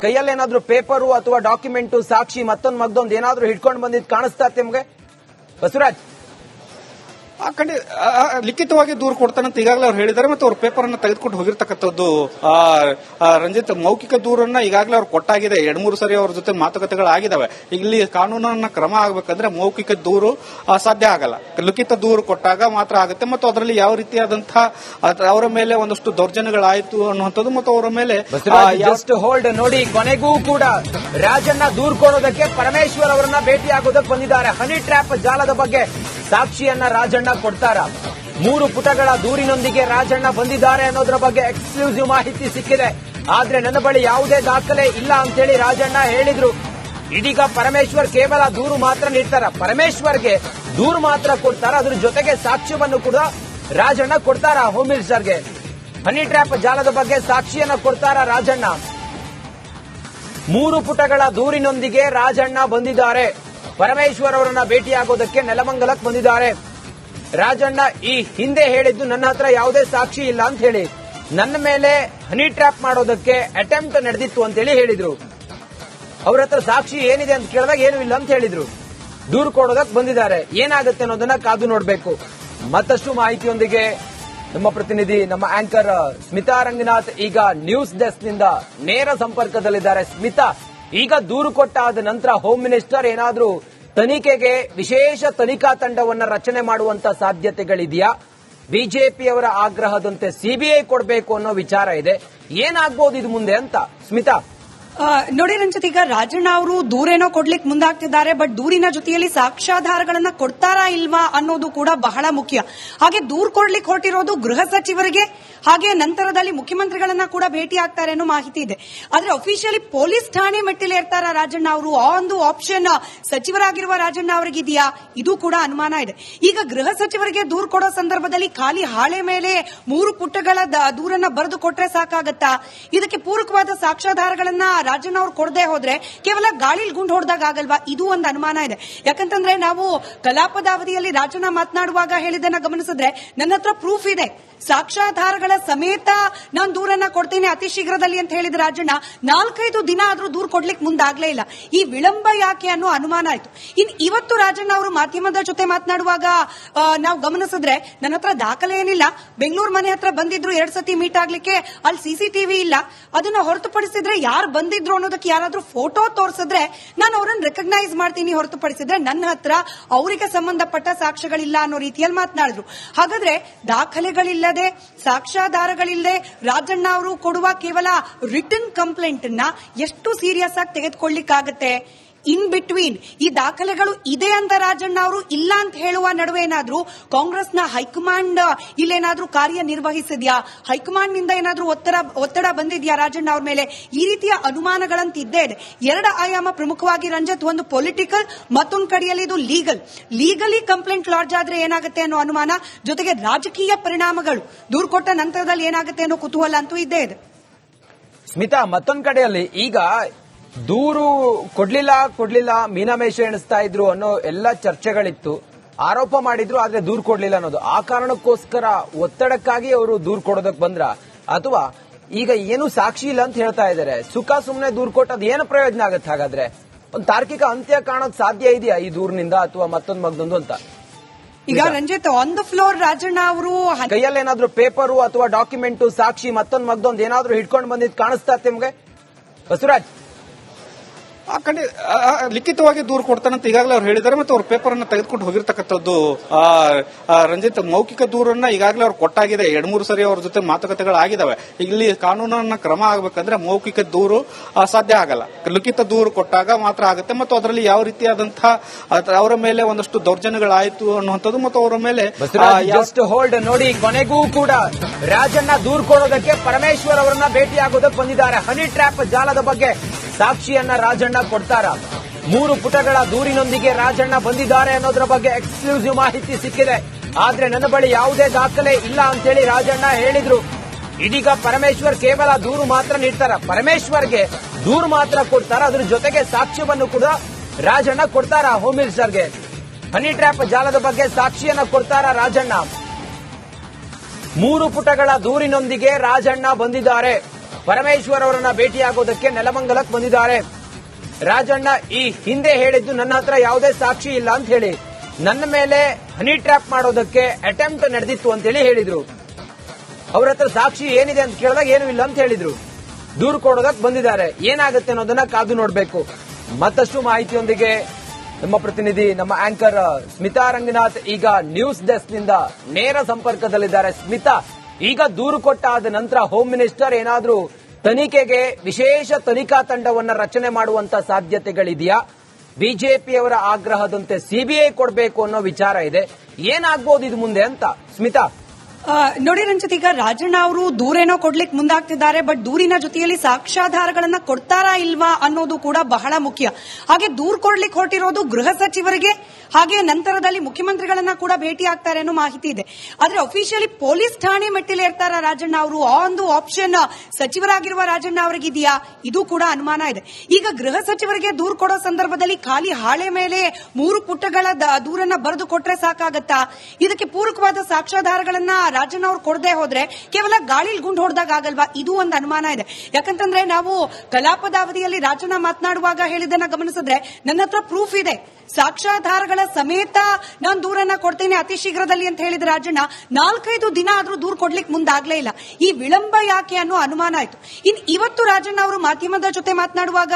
ಕೈಯಲ್ಲಿ ಏನಾದ್ರೂ ಪೇಪರು ಅಥವಾ ಡಾಕ್ಯುಮೆಂಟು ಸಾಕ್ಷಿ ಮತ್ತೊಂದು ಏನಾದ್ರೂ ಹಿಡ್ಕೊಂಡು ಬಂದಿದ್ದು ಕಾಣಿಸ್ತಾ ನಿಮ್ಗೆ ಬಸವರಾಜ್? ಲಿಖಿತವಾಗಿ ದೂರು ಕೊಡ್ತಾನಂತ ಈಗಾಗಲೇ ಅವ್ರು ಹೇಳಿದ್ದಾರೆ. ಮತ್ತು ಅವ್ರ ಪೇಪರ್ ಅನ್ನ ತೆಗೆದುಕೊಂಡು ಹೋಗಿರ್ತಕ್ಕಂಥದ್ದು ರಂಜಿತ್, ಮೌಖಿಕ ದೂರನ್ನ ಈಗಾಗಲೇ ಅವ್ರು ಕೊಟ್ಟಾಗಿದೆ. 2-3 ಸರಿ ಅವ್ರ ಜೊತೆ ಮಾತುಕತೆಗಳಾಗಿದ್ದಾವೆ. ಇಲ್ಲಿ ಕಾನೂನನ್ನ ಕ್ರಮ ಆಗಬೇಕಂದ್ರೆ ಮೌಖಿಕ ದೂರು ಸಾಧ್ಯ ಆಗಲ್ಲ. ಲಿಖಿತ ದೂರು ಕೊಟ್ಟಾಗ ಮಾತ್ರ ಆಗುತ್ತೆ. ಮತ್ತು ಅದರಲ್ಲಿ ಯಾವ ರೀತಿಯಾದಂತಹ ಅವರ ಮೇಲೆ ಒಂದಷ್ಟು ದೌರ್ಜನ್ಯಗಳಾಯಿತು ಅನ್ನುವಂಥದ್ದು ಮತ್ತು ಅವರ ಮೇಲೆ ಜಸ್ಟ್ ಹೋಲ್ಡ್ ನೋಡಿ. ಕೊನೆಗೂ ಕೂಡ ರಾಜಣ್ಣ ದೂರು ಕೊಡೋದಕ್ಕೆ ಪರಮೇಶ್ವರ್ ಅವರನ್ನ ಭೇಟಿಯಾಗೋದಕ್ಕೆ ಬಂದಿದ್ದಾರೆ. ಹನಿ ಟ್ರ್ಯಾಪ್ ಜಾಲದ ಬಗ್ಗೆ ಸಾಕ್ಷಿಯನ್ನ ರಾಜಣ್ಣ ಕೊಡ್ತಾರ? 3 ಪುಟಗಳ ದೂರಿನೊಂದಿಗೆ ರಾಜಣ್ಣ ಬಂದಿದ್ದಾರೆ ಅನ್ನೋದ್ರ ಬಗ್ಗೆ ಎಕ್ಸ್ಕ್ಲೂಸಿವ್ ಮಾಹಿತಿ ಸಿಕ್ಕಿದೆ. ಆದ್ರೆ ನನ್ನ ಬಳಿ ಯಾವುದೇ ದಾಖಲೆ ಇಲ್ಲ ಅಂತೇಳಿ ರಾಜಣ್ಣ ಹೇಳಿದ್ರು. ಇದೀಗ ಪರಮೇಶ್ವರ್ ಕೇವಲ ದೂರು ಮಾತ್ರ ನೀಡ್ತಾರ, ಪರಮೇಶ್ವರ್ಗೆ ದೂರು ಮಾತ್ರ ಕೊಡ್ತಾರ, ಅದ್ರ ಜೊತೆಗೆ ಸಾಕ್ಷ್ಯವನ್ನು ಕೂಡ ರಾಜಣ್ಣ ಕೊಡ್ತಾರ ಹೋಮ್ ಮಿನಿಸ್ಟರ್ಗೆ. ಹನಿ ಟ್ರ್ಯಾಪ್ ಜಾಲದ ಬಗ್ಗೆ ಸಾಕ್ಷಿಯನ್ನ ಕೊಡ್ತಾರ ರಾಜಣ್ಣ. 3 ಪುಟಗಳ ದೂರಿನೊಂದಿಗೆ ರಾಜಣ್ಣ ಬಂದಿದ್ದಾರೆ. ಪರಮೇಶ್ವರ್ ಅವರನ್ನ ಭೇಟಿಯಾಗೋದಕ್ಕೆ ನೆಲಮಂಗಲಕ್ಕೆ ಬಂದಿದ್ದಾರೆ. ರಾಜಣ್ಣ ಈ ಹಿಂದೆ ಹೇಳಿದ್ದು ನನ್ನ ಹತ್ರ ಯಾವುದೇ ಸಾಕ್ಷಿ ಇಲ್ಲ ಅಂತ ಹೇಳಿ, ನನ್ನ ಮೇಲೆ ಹನಿ ಟ್ರ್ಯಾಪ್ ಮಾಡೋದಕ್ಕೆ ಅಟೆಂಪ್ಟ್ ನಡೆದಿತ್ತು ಅಂತೇಳಿ ಹೇಳಿದ್ರು. ಅವ್ರ ಹತ್ರ ಸಾಕ್ಷಿ ಏನಿದೆ ಅಂತ ಕೇಳಿದಾಗ ಏನೂ ಇಲ್ಲ ಅಂತ ಹೇಳಿದ್ರು. ದೂರು ಕೊಡೋದಕ್ಕೆ ಬಂದಿದ್ದಾರೆ. ಏನಾಗುತ್ತೆ ಅನ್ನೋದನ್ನ ಕಾದು ನೋಡಬೇಕು. ಮತ್ತಷ್ಟು ಮಾಹಿತಿಯೊಂದಿಗೆ ನಮ್ಮ ಪ್ರತಿನಿಧಿ, ನಮ್ಮ ಆಂಕರ್ ಸ್ಮಿತಾ ರಂಗನಾಥ್ ಈಗ ನ್ಯೂಸ್ ಡೆಸ್ಕ್ ನಿಂದ ನೇರ ಸಂಪರ್ಕದಲ್ಲಿದ್ದಾರೆ. ಸ್ಮಿತಾ, ಈಗ ದೂರು ಕೊಟ್ಟಾದ ನಂತರ ಹೋಮ್ ಮಿನಿಸ್ಟರ್ ಏನಾದ್ರೂ ತನಿಖೆಗೆ ವಿಶೇಷ ತನಿಖಾ ತಂಡವನ್ನ ರಚನೆ ಮಾಡುವಂತ ಸಾಧ್ಯತೆಗಳಿದೆಯಾ? ಬಿಜೆಪಿಯವರ ಆಗ್ರಹದಂತೆ ಸಿಬಿಐ ಕೊಡಬೇಕು ಅನ್ನೋ ವಿಚಾರ ಇದೆ. ಏನಾಗಬಹುದು ಇದು ಮುಂದೆ ಅಂತ ಸ್ಮಿತಾ? ನೋಡಿ ರಂಜಿತ್, ಈಗ ರಾಜಣ್ಣ ಅವರು ದೂರೇನೋ ಕೊಡ್ಲಿಕ್ಕೆ ಮುಂದಾಗ್ತಿದ್ದಾರೆ. ಬಟ್ ದೂರಿನ ಜೊತೆಯಲ್ಲಿ ಸಾಕ್ಷ್ಯಾಧಾರಗಳನ್ನ ಕೊಡ್ತಾರಾ ಇಲ್ವಾ ಅನ್ನೋದು ಕೂಡ ಬಹಳ ಮುಖ್ಯ. ಹಾಗೆ ದೂರು ಕೊಡ್ಲಿಕ್ಕೆ ಹೊರಟಿರೋದು ಗೃಹ ಸಚಿವರಿಗೆ, ಹಾಗೆ ನಂತರದಲ್ಲಿ ಮುಖ್ಯಮಂತ್ರಿಗಳನ್ನ ಕೂಡ ಭೇಟಿ ಆಗ್ತಾರೆ ಅನ್ನೋ ಮಾಹಿತಿ ಇದೆ. ಆದ್ರೆ ಅಫಿಷಿಯಲಿ ಪೊಲೀಸ್ ಠಾಣೆ ಮೆಟ್ಟಿಲೇ ಇರ್ತಾರ ರಾಜಣ್ಣ ಅವರು? ಆ ಒಂದು ಆಪ್ಷನ್ ಸಚಿವರಾಗಿರುವ ರಾಜಣ್ಣ ಅವರಿಗಿದೆಯಾ? ಇದು ಕೂಡ ಅನುಮಾನ ಇದೆ. ಈಗ ಗೃಹ ಸಚಿವರಿಗೆ ದೂರು ಕೊಡೋ ಸಂದರ್ಭದಲ್ಲಿ ಖಾಲಿ ಹಾಳೆ ಮೇಲೆ 3 ಪುಟಗಳ ದೂರನ್ನ ಬರೆದು ಕೊಟ್ರೆ ಸಾಕಾಗತ್ತಾ? ಇದಕ್ಕೆ ಪೂರಕವಾದ ಸಾಕ್ಷ್ಯಾಧಾರಗಳನ್ನ ರಾಜಣ್ಣ ಅವ್ರು ಕೊಡದೆ ಹೋದ್ರೆ ಕೇವಲ ಗಾಳಿಲ್ ಗುಂಡು ಹೊಡೆದಾಗ ಆಗಲ್ವಾ? ಇದು ಒಂದು ಅನುಮಾನ ಇದೆ. ಯಾಕಂತಂದ್ರೆ ನಾವು ಕಲಾಪದ ಅವಧಿಯಲ್ಲಿ ರಾಜಣ್ಣ ಮಾತನಾಡುವಾಗ ಹೇಳಿದ್ದನ್ನ ಗಮನಿಸಿದ್ರೆ, ನನ್ನ ಹತ್ರ ಪ್ರೂಫ್ ಇದೆ, ಸಾಕ್ಷ್ಯಾಧಾರಗಳ ಸಮೇತ ನಾನು ದೂರನ್ನ ಕೊಡ್ತೀನಿ ಅತಿ ಶೀಘ್ರದಲ್ಲಿ ಅಂತ ಹೇಳಿದ ರಾಜಣ್ಣ 4-5 ದಿನ ಆದ್ರೂ ದೂರು ಕೊಡ್ಲಿಕ್ಕೆ ಮುಂದಾಗ್ಲೇ ಇಲ್ಲ. ಈ ವಿಳಂಬ ಯಾಕೆ ಅನ್ನೋ ಅನುಮಾನ ಆಯ್ತು. ಇವತ್ತು ರಾಜಣ್ಣ ಅವರು ಮಾಧ್ಯಮದ ಜೊತೆ ಮಾತನಾಡುವಾಗ ನಾವು ಗಮನಿಸಿದ್ರೆ, ನನ್ನ ಹತ್ರ ದಾಖಲೆ ಏನಿಲ್ಲ, ಬೆಂಗಳೂರು ಮನೆ ಹತ್ರ ಬಂದಿದ್ರು 2 ಸತಿ ಮೀಟ್ ಆಗ್ಲಿಕ್ಕೆ, ಅಲ್ಲಿ ಸಿಸಿಟಿವಿ ಇಲ್ಲ, ಅದನ್ನ ಹೊರತುಪಡಿಸಿದ್ರೆ ಯಾರು ಬಂದಿದ್ರು ಅನ್ನೋದಕ್ಕೆ ಯಾರಾದ್ರೂ ಫೋಟೋ ತೋರಿಸಿದ್ರೆ ನಾನು ಅವರನ್ನು ರೆಕಗ್ನೈಸ್ ಮಾಡ್ತೀನಿ, ಹೊರತುಪಡಿಸಿದ್ರೆ ನನ್ನ ಹತ್ರ ಅವರಿಗೆ ಸಂಬಂಧಪಟ್ಟ ಸಾಕ್ಷ್ಯಗಳಿಲ್ಲ ಅನ್ನೋ ರೀತಿಯಲ್ಲಿ ಮಾತನಾಡಿದ್ರು. ಹಾಗಾದ್ರೆ ದಾಖಲೆಗಳಿಲ್ಲ, ಸಾಕ್ಷ್ಯಾಧಾರಗಳಿಲ್ಲದೆ ರಾಜಣ್ಣ ಅವರು ಕೊಡುವ ಕೇವಲ ರಿಟನ್ ಕಂಪ್ಲೇಂಟ್ ಅನ್ನ ಎಷ್ಟು ಸೀರಿಯಸ್ ಆಗಿ ತೆಗೆದುಕೊಳ್ಳಿಕ್ಕಾಗತ್ತೆ? ಇನ್ ಬಿಟ್ವೀನ್ ಈ ದಾಖಲೆಗಳು ಇದೆ ಅಂತ ರಾಜಣ್ಣ ಅವರು ಇಲ್ಲ ಅಂತ ಹೇಳುವ ನಡುವೆ ಏನಾದ್ರೂ ಕಾಂಗ್ರೆಸ್ನ ಹೈಕಮಾಂಡ್ ಇಲ್ಲೇನಾದ್ರೂ ಕಾರ್ಯನಿರ್ವಹಿಸಿದ್ಯಾ? ಹೈಕಮಾಂಡ್ ನಿಂದ ಏನಾದ್ರೂ ಒತ್ತಡ ಬಂದಿದ್ಯಾ ರಾಜಣ್ಣ ಅವ್ರ ಮೇಲೆ? ಈ ರೀತಿಯ ಅನುಮಾನಗಳಂತ ಇದ್ದೇ ಇದೆ. 2 ಆಯಾಮ ಪ್ರಮುಖವಾಗಿ ರಂಜಿತ್, ಒಂದು ಪೊಲಿಟಿಕಲ್, ಮತ್ತೊಂದು ಕಡೆಯಲ್ಲಿ ಇದು ಲೀಗಲಿ ಕಂಪ್ಲೇಂಟ್ ಲಾಡ್ಜ್ ಆದ್ರೆ ಏನಾಗುತ್ತೆ ಅನ್ನೋ ಅನುಮಾನ, ಜೊತೆಗೆ ರಾಜಕೀಯ ಪರಿಣಾಮಗಳು ದೂರು ಕೊಟ್ಟ ನಂತರದಲ್ಲಿ ಏನಾಗುತ್ತೆ ಅನ್ನೋ ಕುತೂಹಲ ಅಂತೂ ಇದ್ದೇ ಇದೆ. ಸ್ಮಿತಾ, ಮತ್ತೊಂದು ಕಡೆಯಲ್ಲಿ ಈಗ ದೂರು ಕೊಡ್ಲಿಲ್ಲ ಮೀನಾಮೇಷ ಎಣಿಸ್ತಾ ಇದ್ರು ಅನ್ನೋ ಎಲ್ಲ ಚರ್ಚೆಗಳಿತ್ತು, ಆರೋಪ ಮಾಡಿದ್ರು, ಆದ್ರೆ ದೂರು ಕೊಡ್ಲಿಲ್ಲ ಅನ್ನೋದು. ಆ ಕಾರಣಕ್ಕೋಸ್ಕರ ಒತ್ತಡಕ್ಕಾಗಿ ಅವರು ದೂರು ಕೊಡೋದಕ್ಕೆ ಬಂದ್ರ, ಅಥವಾ ಈಗ ಏನು ಸಾಕ್ಷಿ ಇಲ್ಲ ಅಂತ ಹೇಳ್ತಾ ಇದ್ದಾರೆ, ಸುಖ ಸುಮ್ಮನೆ ದೂರು ಕೊಟ್ಟದ್ ಏನು ಪ್ರಯೋಜನ ಆಗತ್ತೆ? ಹಾಗಾದ್ರೆ ಒಂದು ತಾರ್ಕಿಕ ಅಂತ್ಯ ಕಾಣೋಕ್ ಸಾಧ್ಯ ಇದೆಯಾ ಈ ದೂರಿನಿಂದ, ಅಥವಾ ಮತ್ತೊಂದು ಅಂತ? ಈಗ Ranjit, on the floor Rajanna ಅವರು ಕೈಯಲ್ಲಿ ಏನಾದ್ರೂ ಪೇಪರು ಅಥವಾ ಡಾಕ್ಯುಮೆಂಟು ಸಾಕ್ಷಿ ಮತ್ತೊಂದು ಏನಾದ್ರೂ ಹಿಡ್ಕೊಂಡು ಬಂದಿದ್ದು ಕಾಣಿಸ್ತಾ ನಿಮ್ಗೆ ಬಸವರಾಜ್? ಲಿಖಿತವಾಗಿ ದೂರು ಕೊಡ್ತಾನಂತ ಈಗಾಗಲೇ ಅವ್ರು ಹೇಳಿದ್ದಾರೆ. ಮತ್ತು ಅವ್ರ ಪೇಪರ್ ಅನ್ನ ತೆಗೆದುಕೊಂಡು ಹೋಗಿರ್ತಕ್ಕಂಥದ್ದು ರಂಜಿತ್, ಮೌಖಿಕ ದೂರನ್ನ ಈಗಾಗಲೇ ಅವ್ರು ಕೊಟ್ಟಾಗಿದೆ. 2-3 ಸರಿ ಅವ್ರ ಜೊತೆ ಮಾತುಕತೆಗಳಾಗಿದ್ದಾವೆ. ಇಲ್ಲಿ ಕಾನೂನನ್ನ ಕ್ರಮ ಆಗಬೇಕಂದ್ರೆ ಮೌಖಿಕ ದೂರು ಸಾಧ್ಯ ಆಗಲ್ಲ. ಲಿಖಿತ ದೂರು ಕೊಟ್ಟಾಗ ಮಾತ್ರ ಆಗುತ್ತೆ. ಮತ್ತು ಅದರಲ್ಲಿ ಯಾವ ರೀತಿಯಾದಂತಹ ಅವರ ಮೇಲೆ ಒಂದಷ್ಟು ದೌರ್ಜನ್ಯಗಳಾಯಿತು ಅನ್ನುವಂಥದ್ದು ಮತ್ತು ಅವರ ಮೇಲೆ ಜಸ್ಟ್ ಹೋಲ್ಡ್ ನೋಡಿ. ಕೊನೆಗೂ ಕೂಡ ರಾಜಣ್ಣ ದೂರು ಕೊಡೋದಕ್ಕೆ ಪರಮೇಶ್ವರ್ ಅವರನ್ನ ಭೇಟಿಯಾಗೋದಕ್ಕೆ ಬಂದಿದ್ದಾರೆ. ಹನಿ ಟ್ರ್ಯಾಪ್ ಜಾಲದ ಬಗ್ಗೆ ಸಾಕ್ಷಿಯನ್ನ ರಾಜಣ್ಣ ಕೊಡ್ತಾರ? 3 ಪುಟಗಳ ದೂರಿನೊಂದಿಗೆ ರಾಜಣ್ಣ ಬಂದಿದ್ದಾರೆ ಅನ್ನೋದ್ರ ಬಗ್ಗೆ ಎಕ್ಸ್ಕ್ಲೂಸಿವ್ ಮಾಹಿತಿ ಸಿಕ್ಕಿದೆ. ಆದ್ರೆ ನನ್ನ ಬಳಿ ಯಾವುದೇ ದಾಖಲೆ ಇಲ್ಲ ಅಂತೇಳಿ ರಾಜಣ್ಣ ಹೇಳಿದ್ರು. ಇದೀಗ ಪರಮೇಶ್ವರ್ ಕೇವಲ ದೂರು ಮಾತ್ರ ನೀಡ್ತಾರ, ಪರಮೇಶ್ವರ್ಗೆ ದೂರು ಮಾತ್ರ ಕೊಡ್ತಾರ, ಅದ್ರ ಜೊತೆಗೆ ಸಾಕ್ಷ್ಯವನ್ನು ಕೂಡ ರಾಜಣ್ಣ ಕೊಡ್ತಾರ ಹೋಮ್ ಮಿನಿಸ್ಟರ್ಗೆ. ಹನಿ ಟ್ರ್ಯಾಪ್ ಜಾಲದ ಬಗ್ಗೆ ಸಾಕ್ಷಿಯನ್ನ ಕೊಡ್ತಾರ ರಾಜಣ್ಣ. 3 ಪುಟಗಳ ದೂರಿನೊಂದಿಗೆ ರಾಜಣ್ಣ ಬಂದಿದ್ದಾರೆ. ಪರಮೇಶ್ವರ್ ಅವರನ್ನ ಭೇಟಿಯಾಗೋದಕ್ಕೆ ನೆಲಮಂಗಲಕ್ಕೆ ಬಂದಿದ್ದಾರೆ. ರಾಜಣ್ಣ ಈ ಹಿಂದೆ ಹೇಳಿದ್ದು ನನ್ನ ಹತ್ರ ಯಾವುದೇ ಸಾಕ್ಷಿ ಇಲ್ಲ ಅಂತ ಹೇಳಿ ನನ್ನ ಮೇಲೆ ಹನಿ ಟ್ರ್ಯಾಪ್ ಮಾಡೋದಕ್ಕೆ ಅಟೆಂಪ್ಟ್ ನಡೆದಿತ್ತು ಅಂತೇಳಿ ಹೇಳಿದ್ರು. ಅವ್ರ ಹತ್ರ ಸಾಕ್ಷಿ ಏನಿದೆ ಅಂತ ಕೇಳಿದಾಗ ಏನೂ ಇಲ್ಲ ಅಂತ ಹೇಳಿದ್ರು. ದೂರು ಕೊಡೋದಕ್ಕೆ ಬಂದಿದ್ದಾರೆ. ಏನಾಗುತ್ತೆ ಅನ್ನೋದನ್ನ ಕಾದು ನೋಡಬೇಕು. ಮತ್ತಷ್ಟು ಮಾಹಿತಿಯೊಂದಿಗೆ ನಮ್ಮ ಪ್ರತಿನಿಧಿ, ನಮ್ಮ ಆಂಕರ್ ಸ್ಮಿತಾ ರಂಗನಾಥ್ ಈಗ ನ್ಯೂಸ್ ಡೆಸ್ಕ್ ನಿಂದ ನೇರ ಸಂಪರ್ಕದಲ್ಲಿದ್ದಾರೆ. ಸ್ಮಿತಾ, ಈಗ ದೂರು ಕೊಟ್ಟಾದ ನಂತರ ಹೋಮ್ ಮಿನಿಸ್ಟರ್ ಏನಾದ್ರೂ ತನಿಖೆಗೆ ವಿಶೇಷ ತನಿಖಾ ತಂಡವನ್ನ ರಚನೆ ಮಾಡುವಂತ ಸಾಧ್ಯತೆಗಳಿದೆಯಾ? ಬಿಜೆಪಿಯವರ ಆಗ್ರಹದಂತೆ ಸಿಬಿಐ ಕೊಡಬೇಕು ಅನ್ನೋ ವಿಚಾರ ಇದೆ. ಏನಾಗ್ಬೋದು ಇದು ಮುಂದೆ ಅಂತ ಸ್ಮಿತಾ? ನೋಡಿ ರಂಜಿತ್, ಈಗ ರಾಜಣ್ಣ ಅವರು ದೂರೇನೋ ಕೊಡ್ಲಿಕ್ಕೆ ಮುಂದಾಗ್ತಿದ್ದಾರೆ. ಬಟ್ ದೂರಿನ ಜೊತೆಯಲ್ಲಿ ಸಾಕ್ಷ್ಯಾಧಾರಗಳನ್ನ ಕೊಡ್ತಾರಾ ಇಲ್ವಾ ಅನ್ನೋದು ಕೂಡ ಬಹಳ ಮುಖ್ಯ. ಹಾಗೆ ದೂರು ಕೊಡ್ಲಿಕ್ಕೆ ಹೊರಟಿರೋದು ಗೃಹ ಸಚಿವರಿಗೆ, ಹಾಗೆ ನಂತರದಲ್ಲಿ ಮುಖ್ಯಮಂತ್ರಿಗಳನ್ನ ಕೂಡ ಭೇಟಿ ಆಗ್ತಾರೆ ಅನ್ನೋ ಮಾಹಿತಿ ಇದೆ. ಆದ್ರೆ ಅಫಿಷಿಯಲಿ ಪೊಲೀಸ್ ಠಾಣೆ ಮೆಟ್ಟಿಲೇ ಇರ್ತಾರ ರಾಜಣ್ಣ ಅವರು? ಆ ಒಂದು ಆಪ್ಷನ್ ಸಚಿವರಾಗಿರುವ ರಾಜಣ್ಣ ಅವರಿಗಿದೆಯಾ? ಇದು ಕೂಡ ಅನುಮಾನ ಇದೆ. ಈಗ ಗೃಹ ಸಚಿವರಿಗೆ ದೂರು ಕೊಡೋ ಸಂದರ್ಭದಲ್ಲಿ ಖಾಲಿ ಹಾಳೆ ಮೇಲೆ 3 ಪುಟಗಳ ದೂರನ್ನ ಬರೆದು ಕೊಟ್ರೆ ಸಾಕಾಗತ್ತಾ? ಇದಕ್ಕೆ ಪೂರಕವಾದ ಸಾಕ್ಷ್ಯಾಧಾರಗಳನ್ನ ರಾಜಣ್ಣ ಅವ್ರು ಕೊಡದೆ ಹೋದ್ರೆ ಕೇವಲ ಗಾಳಿಲ್ ಗುಂಡು ಹೊಡೆದಾಗ ಆಗಲ್ವಾ? ಇದು ಒಂದು ಅನುಮಾನ ಇದೆ. ಯಾಕಂತಂದ್ರೆ ನಾವು ಕಲಾಪದ ಅವಧಿಯಲ್ಲಿ ರಾಜಣ್ಣ ಮಾತನಾಡುವಾಗ ಹೇಳಿದ್ದನ್ನ ಗಮನಿಸಿದ್ರೆ ನನ್ನ ಹತ್ರ ಪ್ರೂಫ್ ಇದೆ, ಸಾಕ್ಷ್ಯಾಧಾರಗಳ ಸಮೇತ ನಾನು ದೂರನ್ನ ಕೊಡ್ತೇನೆ ಅತಿ ಶೀಘ್ರದಲ್ಲಿ ಅಂತ ಹೇಳಿದ ರಾಜಣ್ಣ 4-5 ದಿನ ಆದ್ರೂ ದೂರು ಕೊಡ್ಲಿಕ್ಕೆ ಮುಂದಾಗ್ಲೇ ಇಲ್ಲ. ಈ ವಿಳಂಬ ಯಾಕೆ ಅನ್ನೋ ಅನುಮಾನ ಆಯ್ತು. ಇವತ್ತು ರಾಜಣ್ಣ ಅವರು ಮಾಧ್ಯಮದ ಜೊತೆ ಮಾತನಾಡುವಾಗ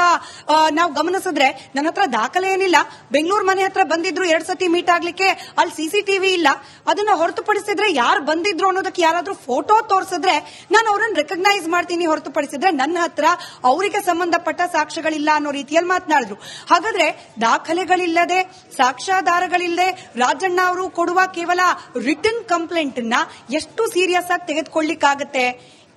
ನಾವು ಗಮನಿಸಿದ್ರೆ ನನ್ನ ಹತ್ರ ದಾಖಲೆ ಏನಿಲ್ಲ, ಬೆಂಗಳೂರು ಮನೆ ಹತ್ರ ಬಂದಿದ್ರು 2 ಸತಿ ಮೀಟ್ ಆಗ್ಲಿಕ್ಕೆ, ಅಲ್ಲಿ ಸಿಸಿಟಿವಿ ಇಲ್ಲ, ಅದನ್ನ ಹೊರತುಪಡಿಸಿದ್ರೆ ಯಾರು ಬಂದಿದ್ರು ಅನ್ನೋದಕ್ಕೆ ಯಾರಾದ್ರೂ ಫೋಟೋ ತೋರಿಸಿದ್ರೆ ನಾನು ಅವರನ್ನು ರೆಕಗ್ನೈಸ್ ಮಾಡ್ತೀನಿ, ಹೊರತುಪಡಿಸಿದ್ರೆ ನನ್ನ ಹತ್ರ ಅವರಿಗೆ ಸಂಬಂಧಪಟ್ಟ ಸಾಕ್ಷ್ಯಗಳಿಲ್ಲ ಅನ್ನೋ ರೀತಿಯಲ್ಲಿ ಮಾತನಾಡಿದ್ರು. ಹಾಗಾದ್ರೆ ದಾಖಲೆಗಳಿಲ್ಲ, ಸಾಕ್ಷ್ಯಾಧಾರಗಳಿಲ್ಲದೆ ರಾಜಣ್ಣ ಅವರು ಕೊಡುವ ಕೇವಲ ರಿಟನ್ ಕಂಪ್ಲೇಂಟ್ ನ ಎಷ್ಟು ಸೀರಿಯಸ್ ಆಗಿ ತೆಗೆದುಕೊಳ್ಳಿಕ್ಕಾಗತ್ತೆ?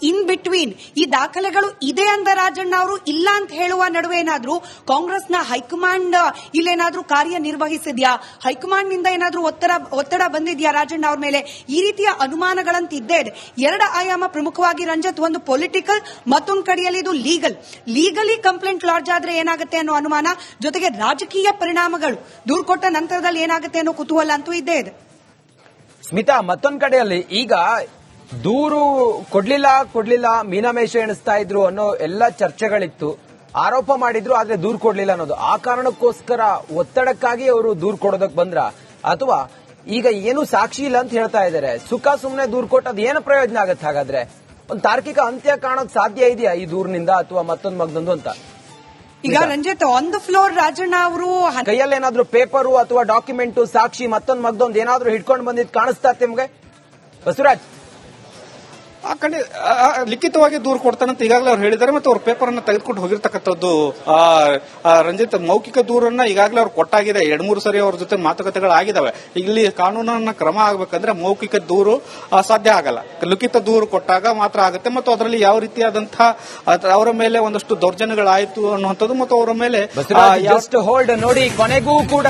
ಇನ್ ಬಿಟ್ವೀನ್ ಈ ದಾಖಲೆಗಳು ಇದೆ ಅಂದ ರಾಜಣ್ಣ ಅವರು ಇಲ್ಲ ಅಂತ ಹೇಳುವ ನಡುವೆ ಏನಾದ್ರೂ ಕಾಂಗ್ರೆಸ್ನ ಹೈಕಮಾಂಡ್ ಇಲ್ಲೇನಾದ್ರೂ ಕಾರ್ಯನಿರ್ವಹಿಸಿದ್ಯಾ? ಹೈಕಮಾಂಡ್ ನಿಂದ ಏನಾದ್ರೂ ಒತ್ತಡ ಬಂದಿದ್ಯಾ ರಾಜಣ್ಣ ಅವ್ರ ಮೇಲೆ? ಈ ರೀತಿಯ ಅನುಮಾನಗಳಂತ ಇದ್ದೇ ಇದೆ. 2 ಆಯಾಮ ಪ್ರಮುಖವಾಗಿ ರಂಜಿತ್, ಒಂದು ಪೊಲಿಟಿಕಲ್, ಮತ್ತೊಂದು ಕಡೆಯಲ್ಲಿ ಇದು ಲೀಗಲಿ ಕಂಪ್ಲೇಂಟ್ ಲಾಡ್ಜ್ ಆದ್ರೆ ಏನಾಗುತ್ತೆ ಅನ್ನೋ ಅನುಮಾನ, ಜೊತೆಗೆ ರಾಜಕೀಯ ಪರಿಣಾಮಗಳು ದೂರು ಕೊಟ್ಟ ನಂತರದಲ್ಲಿ ಏನಾಗುತ್ತೆ ಅನ್ನೋ ಕುತೂಹಲ ಅಂತೂ ಇದ್ದೇ ಇದೆ. ಸ್ಮಿತಾ, ಮತ್ತೊಂದು ಕಡೆಯಲ್ಲಿ ಈಗ ದೂರು ಕೊಡ್ಲಿಲ್ಲ ಮೀನಾಮೇಷ ಎಣಿಸ್ತಾ ಇದ್ರು ಅನ್ನೋ ಎಲ್ಲ ಚರ್ಚೆಗಳಿತ್ತು, ಆರೋಪ ಮಾಡಿದ್ರು, ಆದ್ರೆ ದೂರು ಕೊಡ್ಲಿಲ್ಲ ಅನ್ನೋದು. ಆ ಕಾರಣಕ್ಕೋಸ್ಕರ ಒತ್ತಡಕ್ಕಾಗಿ ಅವರು ದೂರು ಕೊಡೋದಕ್ಕೆ ಬಂದ್ರ, ಅಥವಾ ಈಗ ಏನು ಸಾಕ್ಷಿ ಇಲ್ಲ ಅಂತ ಹೇಳ್ತಾ ಇದ್ದಾರೆ, ಸುಖ ಸುಮ್ಮನೆ ದೂರು ಕೊಟ್ಟದ್ ಏನು ಪ್ರಯೋಜನ ಆಗತ್ತೆ? ಹಾಗಾದ್ರೆ ಒಂದು ತಾರ್ಕಿಕ ಅಂತ್ಯ ಕಾಣೋಕ್ ಸಾಧ್ಯ ಇದೆಯಾ ಈ ದೂರಿನಿಂದ, ಅಥವಾ ಮತ್ತೊಂದು ಮಗದೊಂದು ಅಂತ? ಈಗ Ranjit, on the floor Rajanna ಅವರು ಕೈಯಲ್ಲಿ ಏನಾದ್ರೂ ಪೇಪರು ಅಥವಾ ಡಾಕ್ಯುಮೆಂಟ್, ಸಾಕ್ಷಿ, ಮತ್ತೊಂದು ಮಗದೊಂದು ಏನಾದ್ರೂ ಹಿಡ್ಕೊಂಡು ಬಂದಿದ್ ಕಾಣಿಸ್ತಾ ನಿಮ್ಗೆ ಬಸವರಾಜ್? ಆ ಕಡೆ ಲಿಖಿತವಾಗಿ ದೂರು ಕೊಡ್ತಾನಂತ ಈಗಾಗಲೇ ಅವ್ರು ಹೇಳಿದ್ದಾರೆ. ಮತ್ತೆ ಅವ್ರ ಪೇಪರ್ ಅನ್ನ ತೆಗೆದುಕೊಂಡು ಹೋಗಿರ್ತಕ್ಕಂಥದ್ದು ರಂಜಿತ್, ಮೌಖಿಕ ದೂರನ್ನ ಈಗಾಗಲೇ ಅವ್ರು ಕೊಟ್ಟಾಗಿದೆ. 2-3 ಸರಿ ಅವ್ರ ಜೊತೆ ಮಾತುಕತೆಗಳಾಗಿದ್ದಾವೆ. ಇಲ್ಲಿ ಕಾನೂನನ್ನ ಕ್ರಮ ಆಗಬೇಕಂದ್ರೆ ಮೌಖಿಕ ದೂರು ಸಾಧ್ಯ ಆಗಲ್ಲ, ಲಿಖಿತ ದೂರು ಕೊಟ್ಟಾಗ ಮಾತ್ರ ಆಗುತ್ತೆ. ಮತ್ತು ಅದರಲ್ಲಿ ಯಾವ ರೀತಿಯಾದಂತಹ ಅವರ ಮೇಲೆ ಒಂದಷ್ಟು ದೌರ್ಜನ್ಯಗಳಾಯಿತು ಅನ್ನುವಂಥದ್ದು, ಮತ್ತು ಅವರ ಮೇಲೆ ಜಸ್ಟ್ ಹೋಲ್ಡ್ ನೋಡಿ, ಕೊನೆಗೂ ಕೂಡ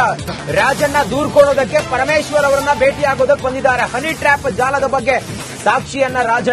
ರಾಜಣ್ಣ ದೂರು ಕೊಡೋದಕ್ಕೆ ಪರಮೇಶ್ವರ್ ಅವರನ್ನ ಭೇಟಿಯಾಗೋದಕ್ಕೆ ಬಂದಿದ್ದಾರೆ. ಹನಿ ಟ್ರ್ಯಾಪ್ ಜಾಲದ ಬಗ್ಗೆ ಸಾಕ್ಷಿಯನ್ನ ರಾಜಣ್ಣ